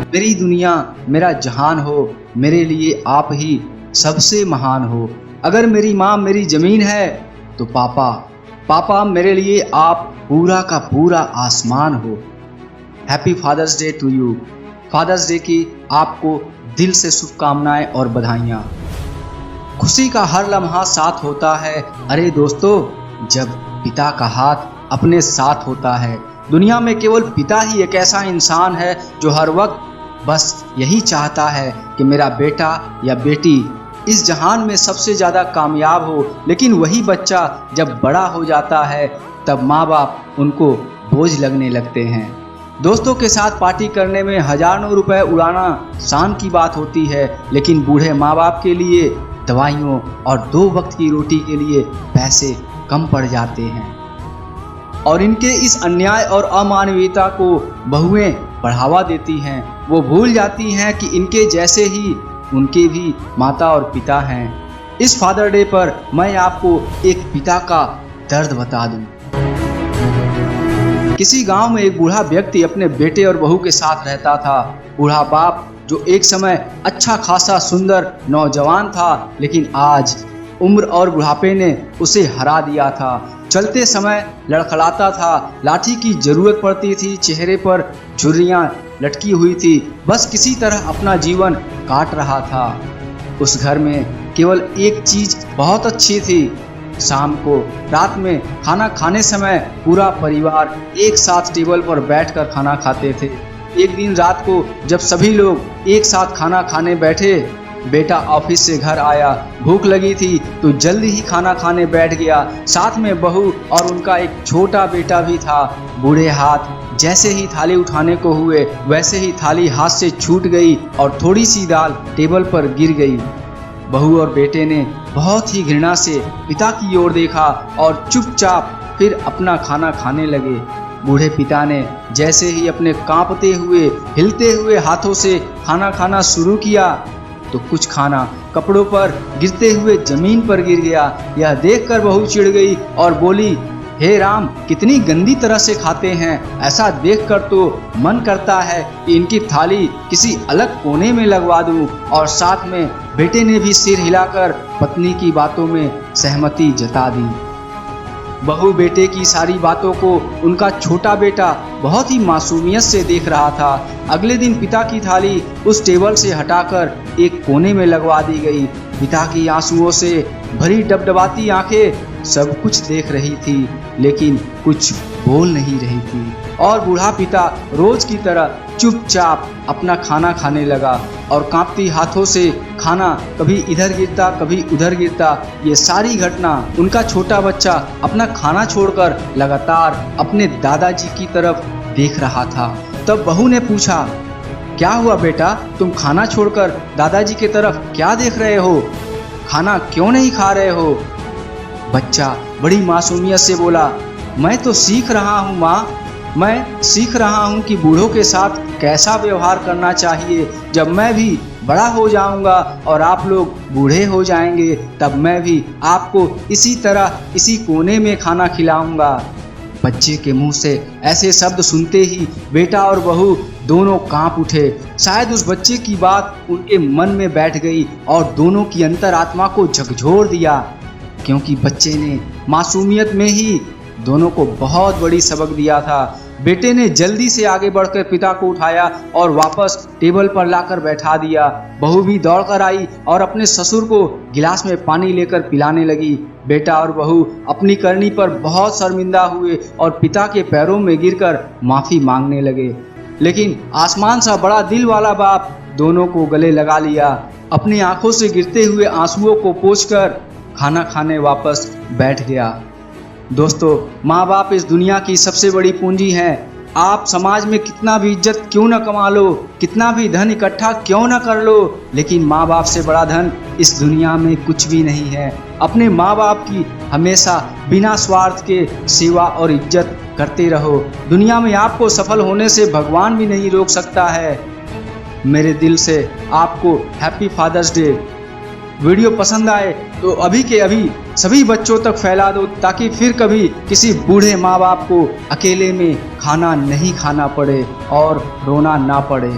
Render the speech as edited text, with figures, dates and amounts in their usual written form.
मेरी दुनिया मेरा जहान हो, मेरे लिए आप ही सबसे महान हो। अगर मेरी माँ मेरी ज़मीन है तो पापा मेरे लिए आप पूरा का पूरा आसमान हो। Happy father's day to you. Father's day की आपको दिल से शुभकामनाएं और बधाइयाँ। खुशी का हर लम्हा साथ होता है, अरे दोस्तों, जब पिता का हाथ अपने साथ होता है। दुनिया में केवल पिता ही एक ऐसा इंसान है जो हर वक्त बस यही चाहता है कि मेरा बेटा या बेटी इस जहान में सबसे ज़्यादा कामयाब हो। लेकिन वही बच्चा जब बड़ा हो जाता है तब माँ बाप उनको बोझ लगने लगते हैं। दोस्तों के साथ पार्टी करने में हज़ारों रुपए उड़ाना शान की बात होती है, लेकिन बूढ़े माँ बाप के लिए दवाइयों और 2 वक्त की रोटी के लिए पैसे कम पड़ जाते हैं। और इनके इस अन्याय और अमानवीयता को बहुएं बढ़ावा देती हैं। वो भूल जाती हैं कि इनके जैसे ही उनके भी माता और पिता हैं। इस फादर डे पर मैं आपको एक पिता का दर्द बता दूं। किसी गांव में एक बूढ़ा व्यक्ति अपने बेटे और बहू के साथ रहता था। बूढ़ा बाप जो एक समय अच्छा खासा सुंदर नौजवान था, लेकिन आज उम्र और बुढ़ापे ने उसे हरा दिया था। चलते समय लड़खड़ाता था, लाठी की जरूरत पड़ती थी, चेहरे पर झुर्रियाँ लटकी हुई थी, बस किसी तरह अपना जीवन काट रहा था। उस घर में केवल एक चीज बहुत अच्छी थी। शाम को रात में खाना खाने समय पूरा परिवार एक साथ टेबल पर बैठकर खाना खाते थे। एक दिन रात को जब सभी लोग एक साथ खाना खाने बैठे, बेटा ऑफिस से घर आया, भूख लगी थी तो जल्दी ही खाना खाने बैठ गया। साथ में बहू और उनका एक छोटा बेटा भी था। बूढ़े हाथ जैसे ही थाली उठाने को हुए वैसे ही थाली हाथ से छूट गई और थोड़ी सी दाल टेबल पर गिर गई। बहू और बेटे ने बहुत ही घृणा से पिता की ओर देखा और चुपचाप फिर अपना खाना खाने लगे। बूढ़े पिता ने जैसे ही अपने कांपते हुए हिलते हुए हाथों से खाना खाना शुरू किया तो कुछ खाना कपड़ों पर गिरते हुए जमीन पर गिर गया। यह देखकर बहू चिढ़ गई और बोली, हे राम, कितनी गंदी तरह से खाते हैं। ऐसा देखकर तो मन करता है कि इनकी थाली किसी अलग कोने में लगवा दूं। और साथ में बेटे ने भी सिर हिलाकर पत्नी की बातों में सहमति जता दी। बहू बेटे की सारी बातों को उनका छोटा बेटा बहुत ही मासूमियत से देख रहा था। अगले दिन पिता की थाली उस टेबल से हटाकर एक कोने में लगवा दी गई। पिता की आंसुओं से भरी डबडबाती आंखें सब कुछ देख रही थी, लेकिन कुछ बोल नहीं रही थी। और बूढ़ा पिता रोज की तरह चुपचाप अपना खाना खाने लगा और कांपती हाथों से खाना कभी इधर गिरता कभी उधर गिरता। ये सारी घटना उनका छोटा बच्चा अपना खाना छोड़कर लगातार अपने दादाजी की तरफ देख रहा था। तब बहू ने पूछा, क्या हुआ बेटा, तुम खाना छोड़कर दादाजी की तरफ क्या देख रहे हो? खाना क्यों नहीं खा रहे हो? बच्चा बड़ी मासूमियत से बोला, मैं तो सीख रहा हूँ माँ, मैं सीख रहा हूँ कि बूढ़ों के साथ कैसा व्यवहार करना चाहिए। जब मैं भी बड़ा हो जाऊंगा और आप लोग बूढ़े हो जाएंगे तब मैं भी आपको इसी तरह इसी कोने में खाना खिलाऊंगा। बच्चे के मुंह से ऐसे शब्द सुनते ही बेटा और बहू दोनों कांप उठे। शायद उस बच्चे की बात उनके मन में बैठ गई और दोनों की अंतरात्मा को झकझोर दिया, क्योंकि बच्चे ने मासूमियत में ही दोनों को बहुत बड़ी सबक दिया था। बेटे ने जल्दी से आगे बढ़कर पिता को उठाया और वापस टेबल पर लाकर बैठा दिया। बहू भी दौड़कर आई और अपने ससुर को गिलास में पानी लेकर पिलाने लगी। बेटा और बहू अपनी करनी पर बहुत शर्मिंदा हुए और पिता के पैरों में गिरकर माफ़ी मांगने लगे। लेकिन आसमान सा बड़ा दिल वाला बाप दोनों को गले लगा लिया। अपनी आंखों से गिरते हुए आंसुओं को पोंछकर खाना खाने वापस बैठ गया। दोस्तों, माँ बाप इस दुनिया की सबसे बड़ी पूंजी हैं। आप समाज में कितना भी इज्जत क्यों न कमा लो, कितना भी धन इकट्ठा क्यों न कर लो, लेकिन माँ बाप से बड़ा धन इस दुनिया में कुछ भी नहीं है। अपने माँ बाप की हमेशा बिना स्वार्थ के सेवा और इज्जत करते रहो। दुनिया में आपको सफल होने से भगवान भी नहीं रोक सकता है। मेरे दिल से आपको हैप्पी फादर्स डे। वीडियो पसंद आए तो अभी के अभी सभी बच्चों तक फैला दो, ताकि फिर कभी किसी बूढ़े माँ बाप को अकेले में खाना नहीं खाना पड़े और रोना ना पड़े।